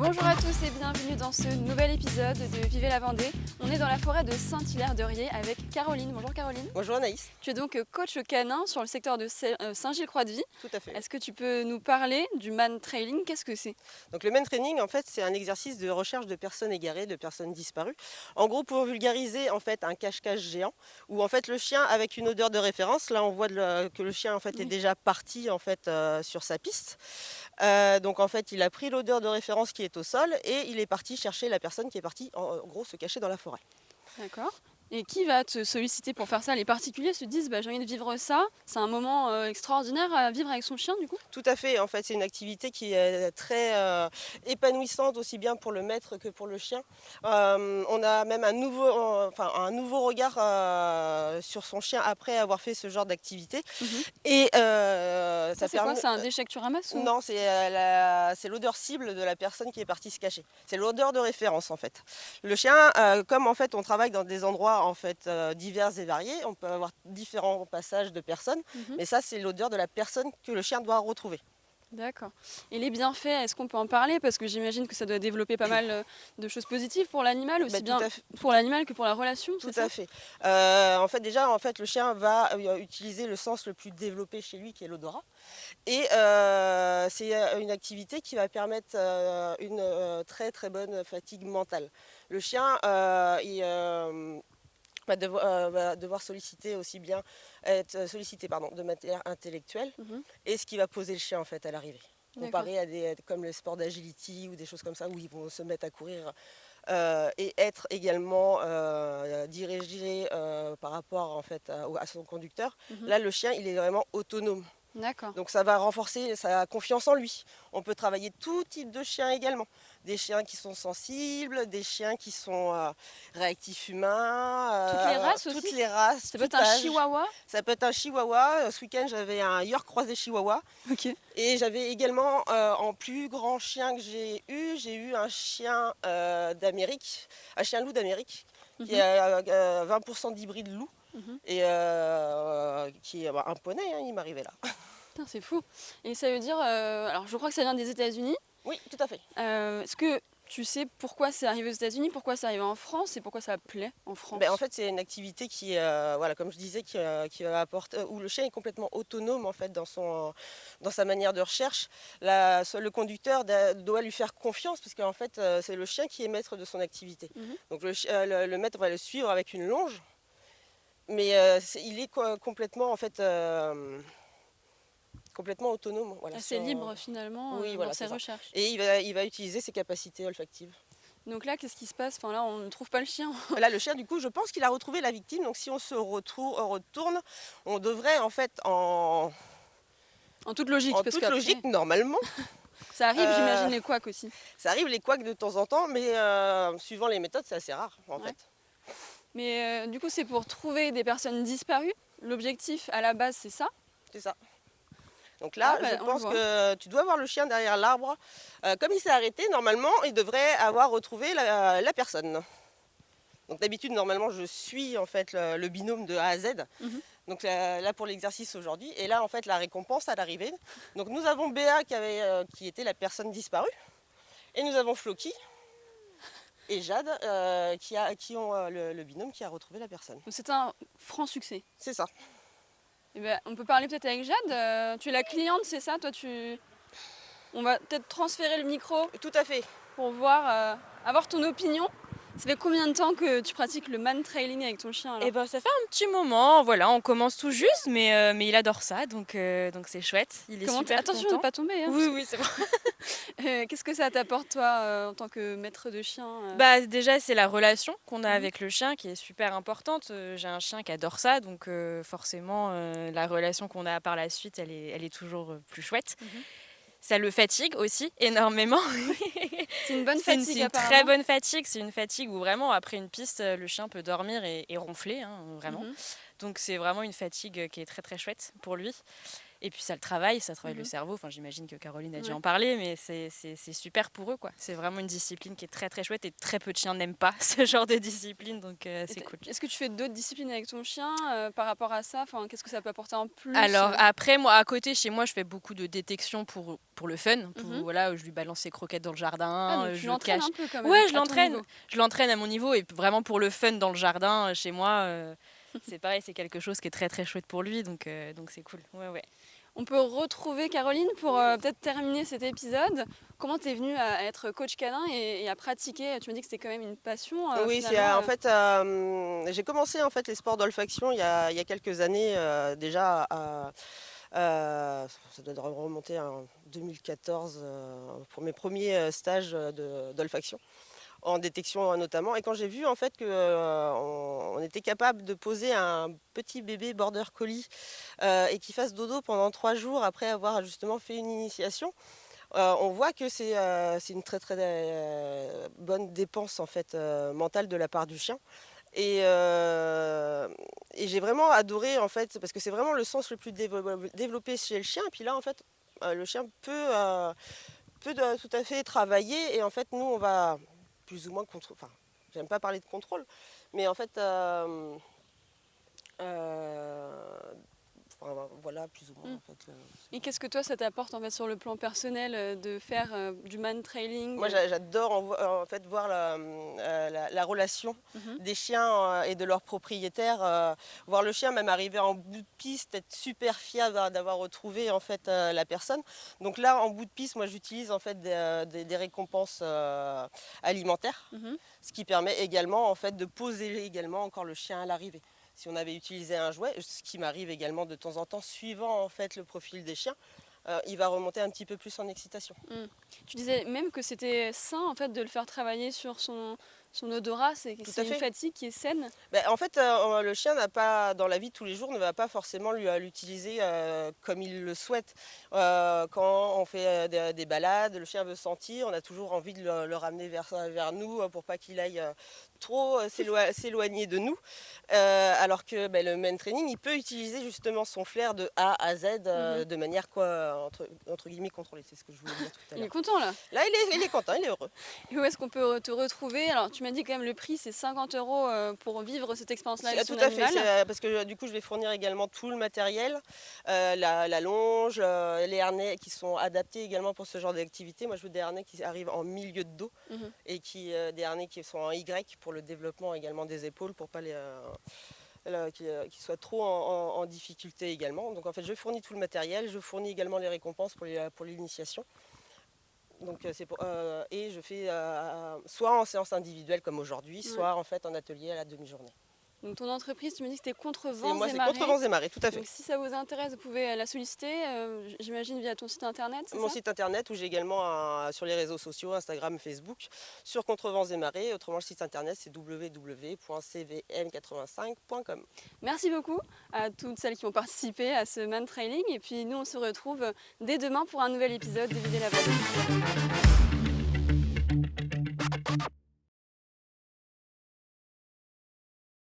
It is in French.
Bonjour à tous et bienvenue dans ce nouvel épisode de Vivez la Vendée. On est dans la forêt de Saint-Hilaire-de-Riez avec Caroline. Bonjour Caroline. Bonjour Anaïs. Tu es donc coach canin sur le secteur de Saint-Gilles-Croix-de-Vie. Tout à fait. Est-ce que tu peux nous parler du man trailing? Qu'est-ce que c'est? Donc le man training, en fait, c'est un exercice de recherche de personnes égarées, de personnes disparues. En gros, pour vulgariser, en fait, un cache-cache géant où en fait le chien avec une odeur de référence. Là, on voit que le chien en fait est déjà parti en fait sur sa piste. Donc en fait, il a pris l'odeur de référence qui est au sol et il est parti chercher la personne qui est partie en gros se cacher dans la forêt. D'accord. Et qui va te solliciter pour faire ça? Les particuliers se disent j'ai envie de vivre ça, c'est un moment extraordinaire à vivre avec son chien du coup? Tout à fait, en fait, c'est une activité qui est très épanouissante aussi bien pour le maître que pour le chien. On a même un nouveau regard sur son chien après avoir fait ce genre d'activité. Et Ça c'est quoi? C'est un déchet que tu ramasses ou... Non, c'est l'odeur cible de la personne qui est partie se cacher. C'est l'odeur de référence en fait. Le chien, comme en fait on travaille dans des endroits en fait divers et variés, on peut avoir différents passages de personnes, mais ça c'est l'odeur de la personne que le chien doit retrouver. D'accord. Et les bienfaits, est-ce qu'on peut en parler? Parce que j'imagine que ça doit développer pas mal de choses positives pour l'animal, aussi bien pour l'animal que pour la relation. Tout à fait. En fait, déjà, le chien va utiliser le sens le plus développé chez lui, qui est l'odorat. Et c'est une activité qui va permettre une très très bonne fatigue mentale. Le chien, va devoir solliciter aussi bien être sollicité de matière intellectuelle et ce qui va poser le chien en fait à l'arrivée. Comparé à des comme les sports d'agility ou des choses comme ça où ils vont se mettre à courir et être également dirigé par rapport en fait à son conducteur. Là le chien il est vraiment autonome. D'accord. Donc ça va renforcer sa confiance en lui. On peut travailler tout type de chiens également. Des chiens qui sont sensibles, des chiens qui sont réactifs humains. Toutes les races aussi? Toutes les races. Ça peut être un chihuahua? Ça peut être un chihuahua. Ce week-end j'avais un York croisé chihuahua. Ok. Et j'avais également en plus grand chien que j'ai eu un chien d'Amérique, un chien loup d'Amérique, qui a 20% d'hybride loup. Et qui est un poney, hein, il m'arrivait là. C'est fou. Et ça veut dire, alors je crois que ça vient des États-Unis. Oui, tout à fait. Est-ce que tu sais pourquoi c'est arrivé aux États-Unis, pourquoi c'est arrivé en France et pourquoi ça plaît en France? En fait, c'est une activité qui, comme je disais, qui va apporter, où le chien est complètement autonome en fait dans sa manière de recherche. Le conducteur doit lui faire confiance parce qu'en fait, c'est le chien qui est maître de son activité. Donc le maître va le suivre avec une longe. Mais il est complètement en fait complètement autonome. Voilà, assez libre finalement dans ses recherches. Et il va utiliser ses capacités olfactives. Donc là, qu'est-ce qui se passe? Enfin là, on ne trouve pas le chien. Là, le chien, du coup, je pense qu'il a retrouvé la victime. Donc si on se retourne, on devrait en fait en toute logique. Normalement. Ça arrive, j'imagine, les couacs aussi. Ça arrive les couacs de temps en temps, mais suivant les méthodes, c'est assez rare en fait. Mais du coup, c'est pour trouver des personnes disparues. L'objectif à la base, c'est ça? C'est ça. Donc là, je pense que tu dois voir le chien derrière l'arbre. Comme il s'est arrêté, normalement, il devrait avoir retrouvé la personne. Donc d'habitude, normalement, je suis en fait le binôme de A à Z. Donc là pour l'exercice aujourd'hui. Et là, en fait, la récompense à l'arrivée. Donc nous avons Béa qui était la personne disparue. Et nous avons Floki et Jade qui ont le binôme qui a retrouvé la personne. C'est un franc succès. C'est ça. Eh ben, on peut parler peut-être avec Jade. Tu es la cliente, c'est ça? On va peut-être transférer le micro. Tout à fait. Pour voir, avoir ton opinion. Ça fait combien de temps que tu pratiques le man trailing avec ton chien alors? Eh ben, ça fait un petit moment, voilà, on commence tout juste, mais il adore ça, donc c'est chouette. Il est super Attention content. de ne pas tomber. Hein, oui, c'est bon. Qu'est-ce que ça t'apporte toi en tant que maître de chien? Déjà, c'est la relation qu'on a avec le chien qui est super importante. J'ai un chien qui adore ça, donc forcément, la relation qu'on a par la suite, elle est toujours plus chouette. Ça le fatigue aussi énormément. C'est une bonne fatigue. C'est une très bonne fatigue. C'est une fatigue où vraiment, après une piste, le chien peut dormir et ronfler, hein, vraiment. Donc c'est vraiment une fatigue qui est très très chouette pour lui. Et puis ça travaille le cerveau. Enfin, j'imagine que Caroline a dû en parler, mais c'est super pour eux, quoi. C'est vraiment une discipline qui est très très chouette et très peu de chiens n'aiment pas ce genre de discipline, donc c'est cool. Est-ce que tu fais d'autres disciplines avec ton chien par rapport à ça? Enfin, qu'est-ce que ça peut apporter en plus? Alors après, moi, à côté, chez moi, je fais beaucoup de détection pour le fun. Voilà, je lui balance ses croquettes dans le jardin. Donc tu l'entraînes un peu quand même. Ouais, je l'entraîne à mon niveau et vraiment pour le fun dans le jardin, chez moi. C'est pareil, c'est quelque chose qui est très très chouette pour lui, donc c'est cool. Ouais. On peut retrouver Caroline pour peut-être terminer cet épisode. Comment tu es venue à être coach canin et à pratiquer? Tu me dis que c'était quand même une passion. Oui, en fait, j'ai commencé en fait les sports d'olfaction il y a quelques années déjà. Ça doit remonter en 2014 pour mes premiers stages d'olfaction, en détection notamment. Et quand j'ai vu en fait qu'on était capable de poser un petit bébé border collie et qu'il fasse dodo pendant 3 jours après avoir justement fait une initiation, on voit que c'est une très très bonne dépense en fait mentale de la part du chien. Et j'ai vraiment adoré en fait, parce que c'est vraiment le sens le plus développé chez le chien. Et puis là en fait, le chien peut tout à fait travailler. Et en fait, nous on va plus ou moins contrôler. Enfin, j'aime pas parler de contrôle, mais en fait, voilà, plus ou moins. En fait, et qu'est-ce que toi, ça t'apporte en fait sur le plan personnel de faire du man trailing? Moi, j'adore en fait voir la relation des chiens et de leurs propriétaires. Voir le chien même arriver en bout de piste, être super fier d'avoir retrouvé en fait la personne. Donc là, en bout de piste, moi, j'utilise en fait des récompenses alimentaires, ce qui permet également en fait de poser également encore le chien à l'arrivée. Si on avait utilisé un jouet, ce qui m'arrive également de temps en temps, suivant en fait le profil des chiens, il va remonter un petit peu plus en excitation. Tu disais même que c'était sain en fait de le faire travailler sur son odorat, c'est une fatigue qui est saine. En fait, le chien n'a pas, dans la vie de tous les jours, ne va pas forcément l'utiliser comme il le souhaite. Quand on fait des balades, le chien veut sentir, on a toujours envie de le ramener vers nous pour pas qu'il aille trop s'éloigner de nous. Alors que le man training, il peut utiliser justement son flair de A à Z de manière entre guillemets contrôlée. C'est ce que je voulais dire tout à l'heure. Il est content là. Là, il est content, il est heureux. Et où est-ce qu'on peut te retrouver? Alors, tu m'as dit quand même le prix, c'est 50 € pour vivre cette expérience-là avec son animal. Tout à fait, parce que du coup, je vais fournir également tout le matériel, la longe, les harnais qui sont adaptés également pour ce genre d'activité. Moi, je veux des harnais qui arrivent en milieu de dos et des harnais qui sont en Y pour le développement également des épaules, pour pas qu'ils soient trop en difficulté également. Donc en fait, je fournis tout le matériel, je fournis également les récompenses pour l'initiation. Donc, et je fais soit en séance individuelle comme aujourd'hui, soit en fait en atelier à la demi-journée. Donc ton entreprise, tu me dis que c'était Contre Vents et Marées. C'est Contre Vents et Marées, tout à fait. Donc si ça vous intéresse, vous pouvez la solliciter, j'imagine via ton site internet, c'est Mon site internet, où j'ai également sur les réseaux sociaux, Instagram, Facebook, sur Contre Vents et Marées. Autrement, le site internet, c'est www.cvm85.com. Merci beaucoup à toutes celles qui ont participé à ce man trailing. Et puis nous, on se retrouve dès demain pour un nouvel épisode de Vider la Vallée.